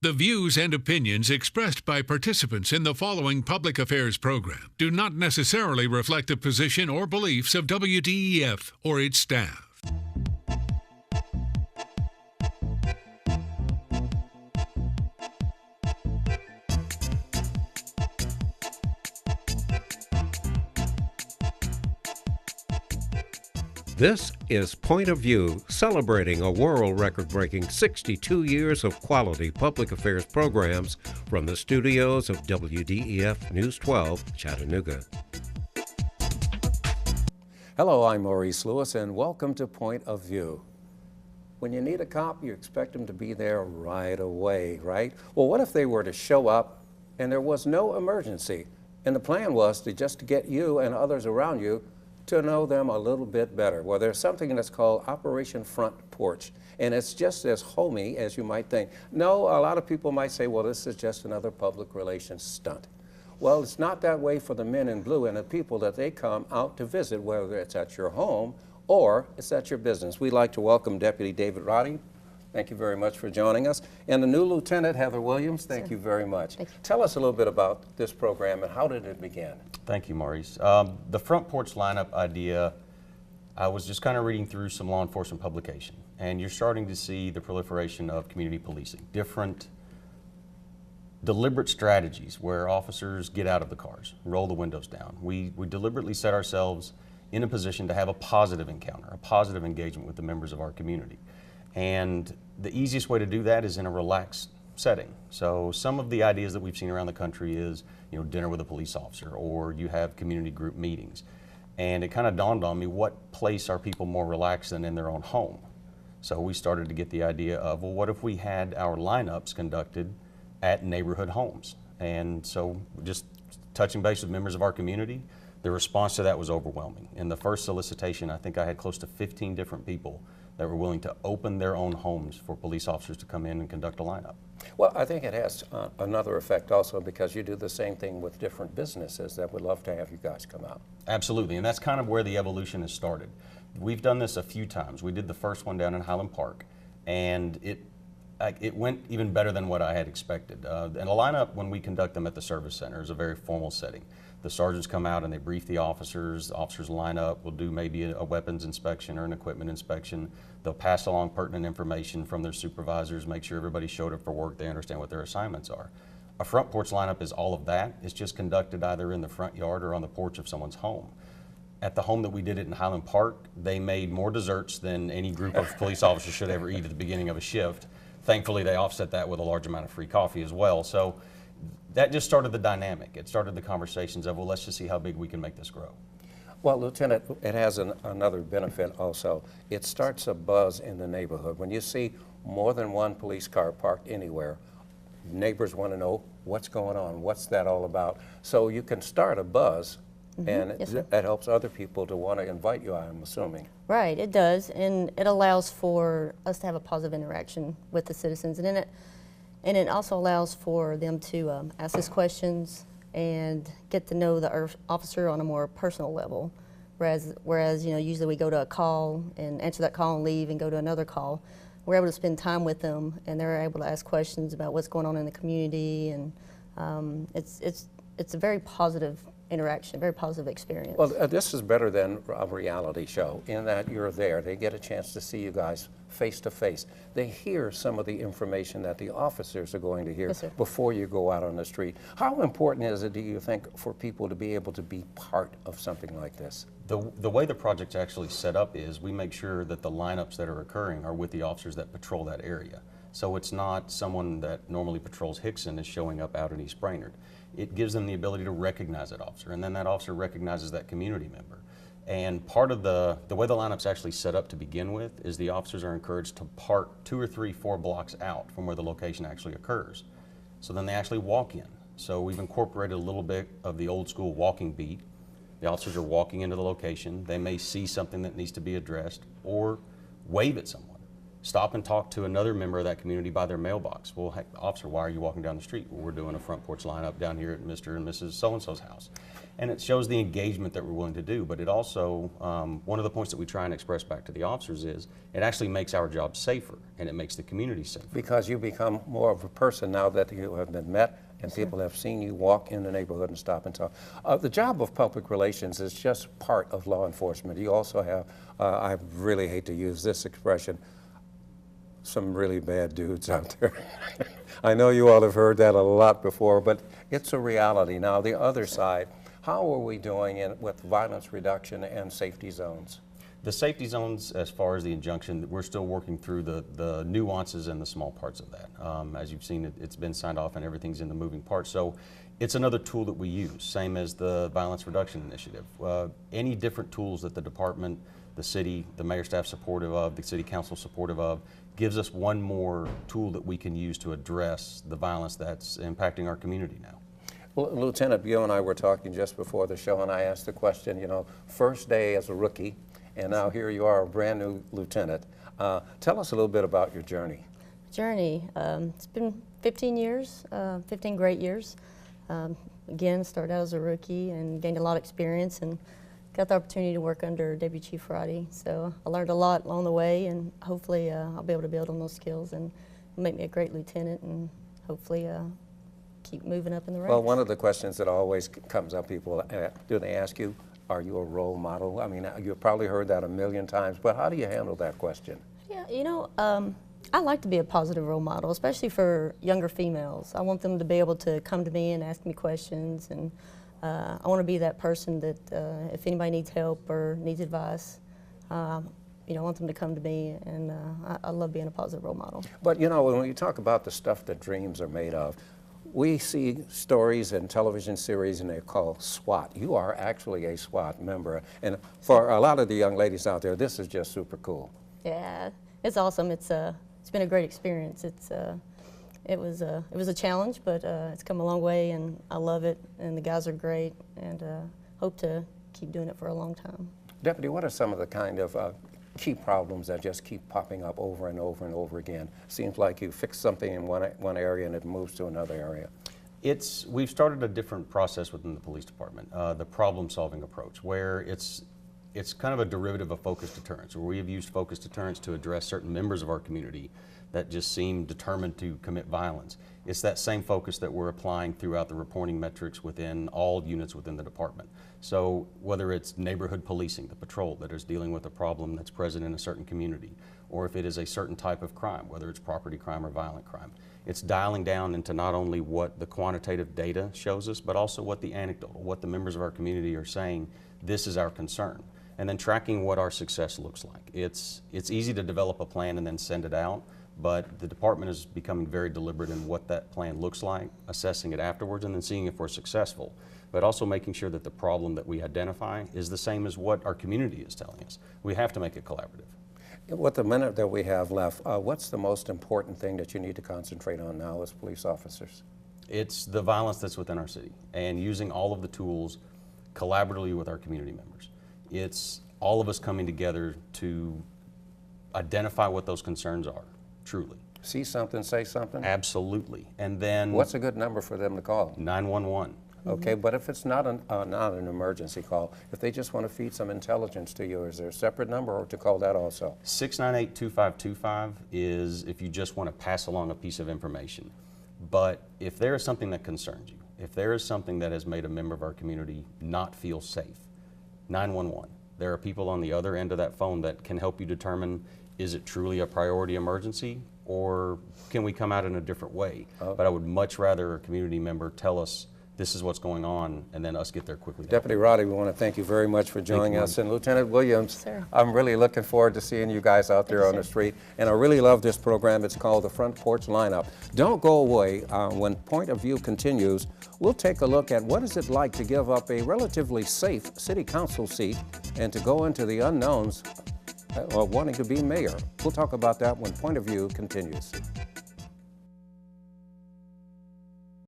The views and opinions expressed by participants in the following public affairs program do not necessarily reflect the position or beliefs of WDEF or its staff. This is Point of View, celebrating a world record-breaking 62 years of quality public affairs programs from the studios of WDEF News 12, Chattanooga. Hello, I'm Maurice Lewis, and welcome to Point of View. When you need a cop, you expect them to be there right away, right? Well, what if they were to show up and there was no emergency, and the plan was to get you and others around you to know them a little bit better? Well, there's something that's called Operation Front Porch, and it's just as homey as you might think. No, a lot of people might say, well, this is just another public relations stunt. Well, it's not that way for the men in blue and the people that they come out to visit, whether it's at your home or it's at your business. We'd like to welcome Deputy David Roddy. Thank you very much for joining us. And the new Lieutenant, Heather Williams, thank you very much. Tell us a little bit about this program and how did it begin? Thank you, Maurice. The front porch lineup idea, I was just kind of reading through some law enforcement publication, and you're starting to see the proliferation of community policing, different deliberate strategies where officers get out of the cars, roll the windows down. We deliberately set ourselves in a position to have a positive encounter, a positive engagement with the members of our community. And the easiest way to do that is in a relaxed setting. So some of the ideas that we've seen around the country is, dinner with a police officer, or you have community group meetings. And it kind of dawned on me, what place are people more relaxed than in their own home? So we started to get the idea of, well, what if we had our lineups conducted at neighborhood homes? And so just touching base with members of our community, the response to that was overwhelming. In the first solicitation, I think I had close to 15 different people that were willing to open their own homes for police officers to come in and conduct a lineup. Well, I think it has another effect also, because you do the same thing with different businesses that would love to have you guys come out. Absolutely, and that's kind of where the evolution has started. We've done this a few times. We did the first one down in Highland Park, and it went even better than what I had expected. And a lineup, when we conduct them at the service center, is a very formal setting. The sergeants come out and they brief the officers line up. We'll do maybe a weapons inspection or an equipment inspection. They'll pass along pertinent information from their supervisors, make sure everybody showed up for work, they understand what their assignments are. A front porch lineup is all of that. It's just conducted either in the front yard or on the porch of someone's home. At the home that we did it in Highland Park, they made more desserts than any group of police officers should ever eat at the beginning of a shift. Thankfully, they offset that with a large amount of free coffee as well. So that just started the dynamic. It started the conversations of, well, let's just see how big we can make this grow. Well, Lieutenant, it has another benefit also. It starts a buzz in the neighborhood. When you see more than one police car parked anywhere, neighbors want to know what's going on, what's that all about. So you can start a buzz, and that helps other people to want to invite you, I'm assuming. Right, it does, and it allows for us to have a positive interaction with the citizens, and it also allows for them to ask us questions and get to know the officer on a more personal level. Whereas usually we go to a call and answer that call and leave and go to another call. We're able to spend time with them, and they're able to ask questions about what's going on in the community, and it's a very positive interaction, very positive experience. Well, this is better than a reality show in that you're there. They get a chance to see you guys face to face. They hear some of the information that the officers are going to hear before you go out on the street. How important is it, do you think, for people to be able to be part of something like this? The way the project's actually set up is we make sure that the lineups that are occurring are with the officers that patrol that area. So it's not someone that normally patrols Hickson is showing up out in East Brainerd. It gives them the ability to recognize that officer, and then that officer recognizes that community member. And part of the way the lineup's actually set up to begin with is the officers are encouraged to park 2 or 3, 4 blocks out from where the location actually occurs. So then they actually walk in. So we've incorporated a little bit of the old school walking beat. The officers are walking into the location. They may see something that needs to be addressed or wave at someone. stop and talk to another member of that community by their mailbox. Well, heck, officer, why are you walking down the street? Well, we're doing a front porch lineup down here at Mr. and Mrs. So-and-so's house. And it shows the engagement that we're willing to do, but it also, one of the points that we try and express back to the officers is it actually makes our job safer and it makes the community safer. Because you become more of a person now that you have been met and people have seen you walk in the neighborhood and stop and talk. The job of public relations is just part of law enforcement. You also have, I really hate to use this expression, some really bad dudes out there. I know you all have heard that a lot before, but it's a reality. Now, the other side, how are we doing with violence reduction and safety zones? The safety zones, as far as the injunction, we're still working through the nuances and the small parts of that. As you've seen, it's been signed off and everything's in the moving parts. So it's another tool that we use, same as the violence reduction initiative. Any different tools that the department, the city, the mayor staff supportive of, the city council supportive of, gives us one more tool that we can use to address the violence that's impacting our community now. Well, Lieutenant, you and I were talking just before the show, and I asked the question, you know, first day as a rookie, and now here you are, a brand new lieutenant. Tell us a little bit about your journey. It's been 15 years, 15 great years. Again, started out as a rookie and gained a lot of experience and got the opportunity to work under Deputy Chief Friday. So I learned a lot along the way, and hopefully I'll be able to build on those skills and make me a great lieutenant, and hopefully keep moving up in the ranks. Well, one of the questions that always comes up, people, do they ask you, are you a role model? I mean, you've probably heard that a million times, but how do you handle that question? Yeah, you know, I like to be a positive role model, especially for younger females. I want them to be able to come to me and ask me questions, and I want to be that person that if anybody needs help or needs advice, you know, I want them to come to me, and I love being a positive role model. But you know, when you talk about the stuff that dreams are made of, we see stories in television series and they're called SWAT. You are actually a SWAT member. And for a lot of the young ladies out there, this is just super cool. Yeah, it's awesome. It's been a great experience. It was a challenge, but it's come a long way, and I love it, and the guys are great, and hope to keep doing it for a long time. Deputy, what are some of the kind of key problems that just keep popping up over and over and over again? Seems like you fix something in one area and it moves to another area. We've started a different process within the police department, the problem-solving approach, where it's kind of a derivative of focused deterrence, where we have used focused deterrence to address certain members of our community that just seem determined to commit violence. It's that same focus that we're applying throughout the reporting metrics within all units within the department. So whether it's neighborhood policing, the patrol that is dealing with a problem that's present in a certain community, or if it is a certain type of crime, whether it's property crime or violent crime, it's dialing down into not only what the quantitative data shows us, but also what the anecdotal, what the members of our community are saying, this is our concern. And then tracking what our success looks like. It's easy to develop a plan and then send it out, but the department is becoming very deliberate in what that plan looks like, assessing it afterwards, and then seeing if we're successful, but also making sure that the problem that we identify is the same as what our community is telling us. We have to make it collaborative. With the minute that we have left, what's the most important thing that you need to concentrate on now as police officers? It's the violence that's within our city, and using all of the tools collaboratively with our community members. It's all of us coming together to identify what those concerns are, truly. See something, say something? Absolutely. And then... What's a good number for them to call? 911. Okay, but if it's not an emergency call, if they just want to feed some intelligence to you, is there a separate number or to call that also? 698-2525 is if you just want to pass along a piece of information. But if there is something that concerns you, if there is something that has made a member of our community not feel safe, 911. There are people on the other end of that phone that can help you determine, is it truly a priority emergency, or can we come out in a different way? But I would much rather a community member tell us this is what's going on, and then us get there quickly. Deputy Roddy, we want to thank you very much for joining us. And Lieutenant Williams, Sir. I'm really looking forward to seeing you guys out there on the street. And I really love this program. It's called the Front Porch Lineup. Don't go away. When Point of View continues, we'll take a look at what is it like to give up a relatively safe city council seat and to go into the unknowns of wanting to be mayor. We'll talk about that when Point of View continues.